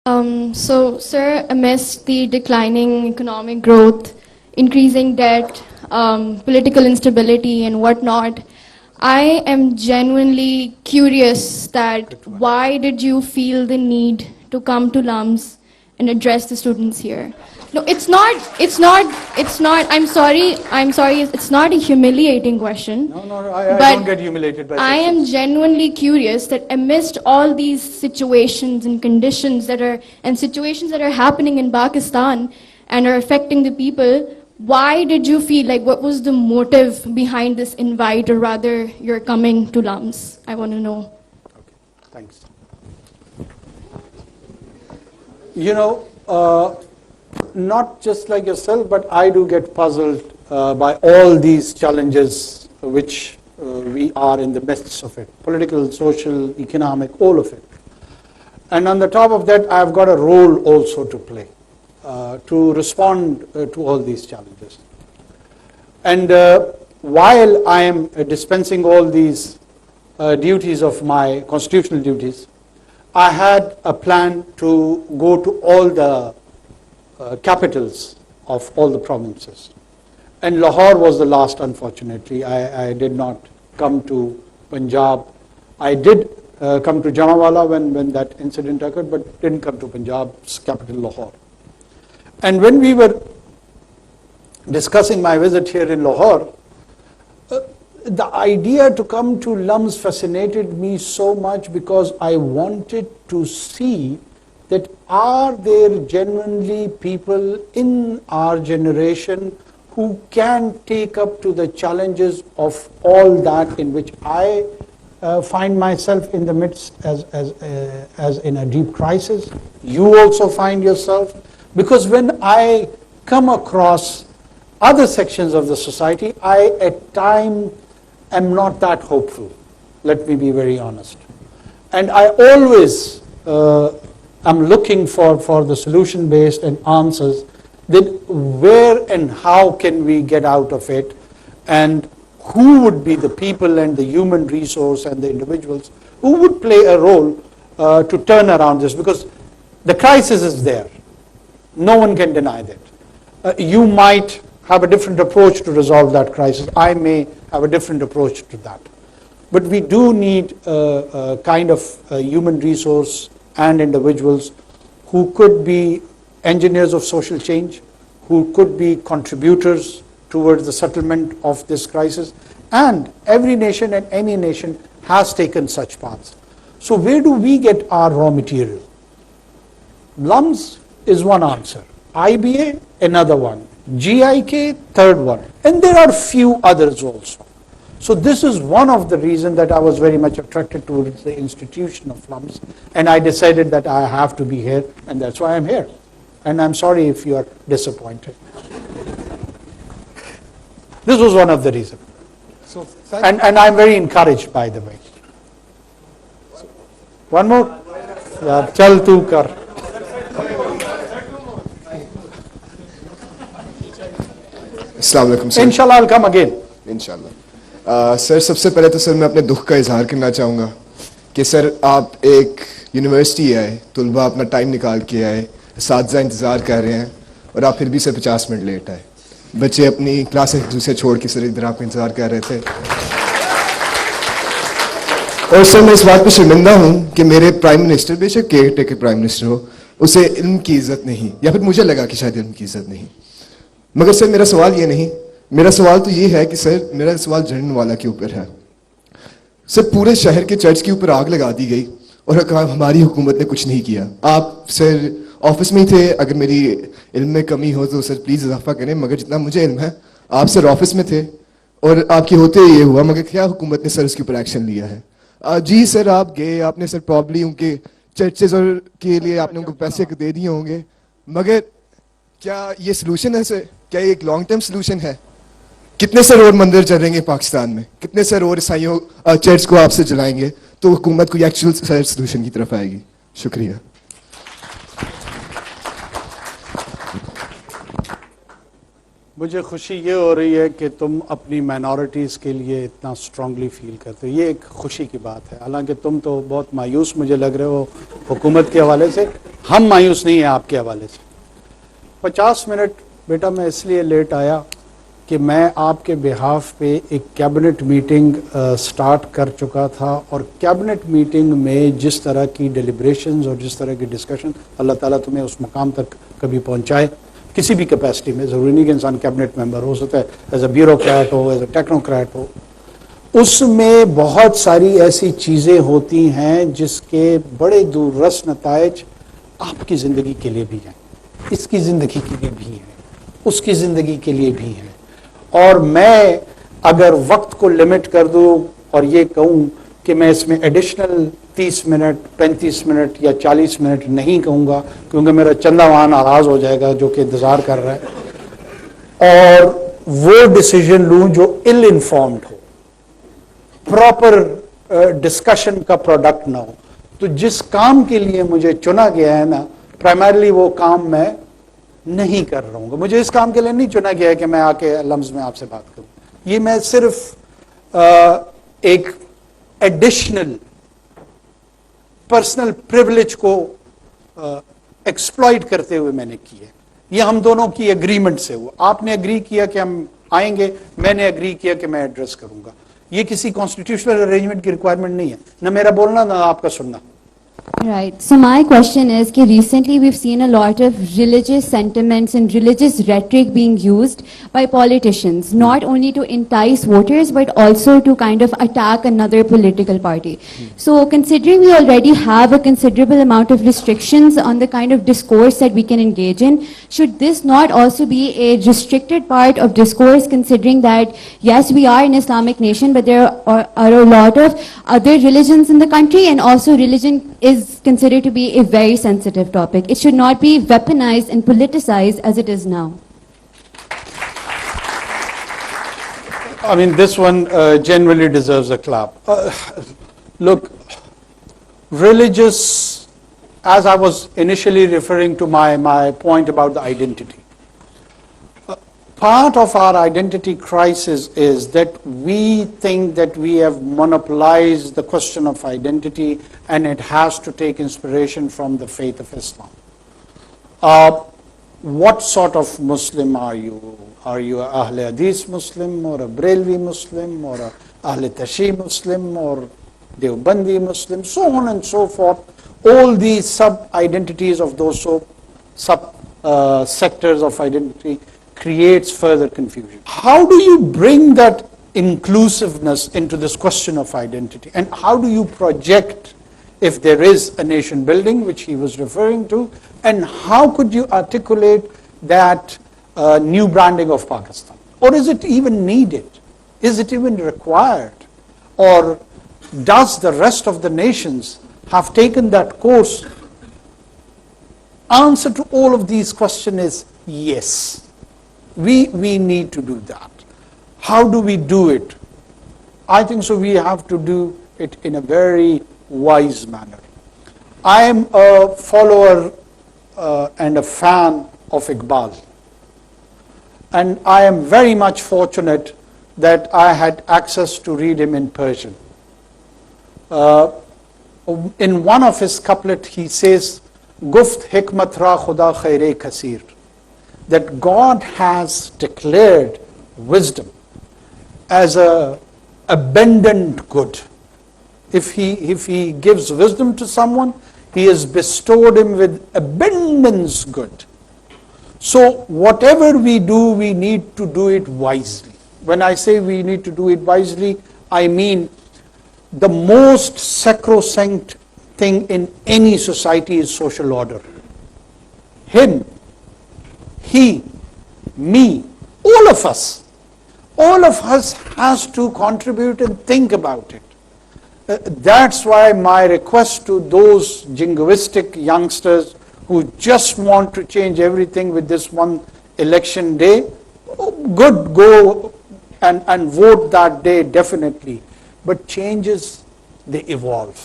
So, sir, amidst the declining economic growth, increasing debt, political instability, and whatnot, I am genuinely curious that why did you feel the need to come to LUMS and address the students here? No, I'm sorry, it's not a humiliating question. No, I don't get humiliated by I am genuinely curious that amidst all these situations and conditions situations that are happening in Pakistan and are affecting the people, why did you feel like, what was the motive behind this invite, or rather you're coming to LUMS? I want to know. Okay, thanks. You know, not just like yourself, but I do get puzzled by all these challenges which we are in the midst of it. Political, social, economic, all of it. And on the top of that, I've got a role also to play, to respond to all these challenges. And while I am dispensing all these duties of my constitutional duties, I had a plan to go to all the capitals of all the provinces. And Lahore was the last, unfortunately. I did not come to Punjab. I did come to Jamawala when that incident occurred, but didn't come to Punjab's capital, Lahore. And when we were discussing my visit here in Lahore, the idea to come to LUMS fascinated me so much because I wanted to see that are there genuinely people in our generation who can take up to the challenges of all that in which I find myself in the midst as in a deep crisis. You also find yourself. Because when I come across other sections of the society, I at times am not that hopeful. Let me be very honest. And I always am looking for the solution-based and answers that where and how can we get out of it, and who would be the people and the human resource and the individuals who would play a role to turn around this, because the crisis is there. No one can deny that. You might have a different approach to resolve that crisis. I may have a different approach to that. But we do need a kind of human resource and individuals who could be engineers of social change, who could be contributors towards the settlement of this crisis. And every nation and any nation has taken such paths. So where do we get our raw material? LUMS is one answer. IBA, another one. GIK, third one. And there are few others also. So this is one of the reasons that I was very much attracted towards the institution of LUMS, and I decided that I have to be here, and that's why I'm here. And I'm sorry if you are disappointed. This was one of the reasons. So, and I'm very encouraged, by the way. One more? Yeah, chal tu kar. Inshallah, I'll come again. Inshallah. Sir सबसे पहले तो sir मैं अपने दुख का इजहार करना चाहूँगा कि सर आप एक यूनिवर्सिटी आए, तुलबा अपना टाइम निकाल के आए, साथीज़ा इंतज़ार कर रहे हैं और आप फिर भी सर 50 मिनट लेट आए. बच्चे अपनी क्लास एक दूसरे छोड़ के सर इधर आपका इंतज़ार कर रहे थे. और सर मैं इस बात पर शर्मिंदा हूँ कि मेरे प्राइम मिनिस्टर, बेशक केयर टेकर प्राइम मिनिस्टर हो, उसे इल्म की इज़्ज़त नहीं, या फिर मुझे लगा कि शायद इल्म की इज़्ज़त नहीं. मगर सर मेरा सवाल ये नहीं, मेरा सवाल तो ये है कि सर मेरा सवाल जनवाला के ऊपर है. सर पूरे शहर के चर्च के ऊपर आग लगा दी गई और कहा हमारी हुकूमत ने कुछ नहीं किया. आप सर ऑफिस में ही थे, अगर मेरी इल्म में कमी हो तो सर प्लीज़ इजाफा करें, मगर जितना मुझे इल्म है आप सर ऑफिस में थे और आपके होते ये हुआ, मगर क्या हुकूमत ने सर उसके ऊपर एक्शन लिया है? जी सर आप गए, आपने सर प्रॉब्ली उनके चर्चेज और के लिए आपने उनको पैसे दे दिए होंगे, मगर क्या ये सोल्यूशन है सर? क्या ये एक लॉन्ग टर्म सोल्यूशन है? कितने सर और मंदिर चलेंगे पाकिस्तान में? कितने सर और ईसाइयों चर्च को आपसे जलाएंगे तो हुकूमत को एक्चुअल सर सोल्यूशन की तरफ आएगी? शुक्रिया. मुझे खुशी ये हो रही है कि तुम अपनी माइनॉरिटीज़ के लिए इतना स्ट्रांगली फील करते हो. ये एक खुशी की बात है. हालांकि तुम तो बहुत मायूस मुझे लग रहे हो हुकूमत के हवाले से. हम मायूस नहीं हैं आपके हवाले से। 50 मिनट बेटा मैं इसलिए लेट आया कि मैं आपके बिहाफ पे एक कैबिनेट मीटिंग स्टार्ट कर चुका था, और कैबिनेट मीटिंग में जिस तरह की डिलिब्रेशंस और जिस तरह की डिस्कशन, अल्लाह ताला तुम्हें उस मकाम तक कभी पहुंचाए किसी भी कैपेसिटी में, ज़रूरी नहीं कि इंसान कैबिनेट मेंबर हो सकता है, एज अ ब्यूरोक्रेट हो, एज अ टेक्नोक्रेट हो, उसमें बहुत सारी ऐसी चीज़ें होती हैं जिसके बड़े दूररस नताइज आपकी ज़िंदगी के लिए भी हैं, इसकी ज़िंदगी के लिए भी हैं, उसकी ज़िंदगी के लिए भी हैं। और मैं अगर वक्त को लिमिट कर दूं और ये कहूं कि मैं इसमें एडिशनल 30 मिनट 35 मिनट या 40 मिनट नहीं कहूँगा, क्योंकि मेरा चंदा वहाँ नाराज़ हो जाएगा जो कि इंतज़ार कर रहा है, और वो डिसीजन लूँ जो इल इन्फॉर्म्ड हो, प्रॉपर डिस्कशन का प्रोडक्ट ना हो। तो जिस काम के लिए मुझे चुना गया है ना, प्राइमरली वो काम मैं नहीं कर रहा हूँ। मुझे इस काम के लिए नहीं चुना गया है कि मैं आके लम्स में आपसे बात करूँ, ये मैं सिर्फ एक एडिशनल पर्सनल प्रिविलेज को एक्सप्लॉइट करते हुए मैंने की है। ये हम दोनों की एग्रीमेंट से हुआ, आपने एग्री किया कि हम आएंगे, मैंने एग्री किया कि मैं एड्रेस करूंगा। ये किसी कॉन्स्टिट्यूशनल अरेंजमेंट की रिक्वायरमेंट नहीं है, ना मेरा बोलना ना आपका सुनना। Right. So my question is that recently we've seen a lot of religious sentiments and religious rhetoric being used by politicians, not only to entice voters but also to kind of attack another political party. So considering we already have a considerable amount of restrictions on the kind of discourse that we can engage in, should this not also be a restricted part of discourse, considering that yes, we are an Islamic nation, but there are a lot of other religions in the country, and also religion is considered to be a very sensitive topic. It should not be weaponized and politicized as it is now. I mean, this one genuinely deserves a clap. Look, religious, as I was initially referring to my point about the identity, part of our identity crisis is that we think that we have monopolized the question of identity and it has to take inspiration from the faith of Islam. What sort of Muslim are you? Are you a Ahl Hadith Muslim, or a Brelvi Muslim, or a Ahl Tashi Muslim, or Deobandi Muslim, so on and so forth. All these sub-identities of those sub-sectors of identity creates further confusion. How do you bring that inclusiveness into this question of identity? And how do you project, if there is a nation building, which he was referring to, and how could you articulate that new branding of Pakistan? Or is it even needed? Is it even required? Or does the rest of the nations have taken that course? Answer to all of these questions is yes. We need to do that. How do we do it? I think so we have to do it in a very wise manner. I am a follower and a fan of Iqbal. And I am very much fortunate that I had access to read him in Persian. In one of his couplets he says, Guft hikmat ra khuda khaire kasir, that God has declared wisdom as a abundant good. If he gives wisdom to someone, he has bestowed him with abundance good. So whatever we do, we need to do it wisely. When I say we need to do it wisely, I mean the most sacrosanct thing in any society is social order. Him, he, me, all of us has to contribute and think about it. That's why my request to those jingoistic youngsters who just want to change everything with this one election day, good, go and vote that day definitely. But changes, they evolve.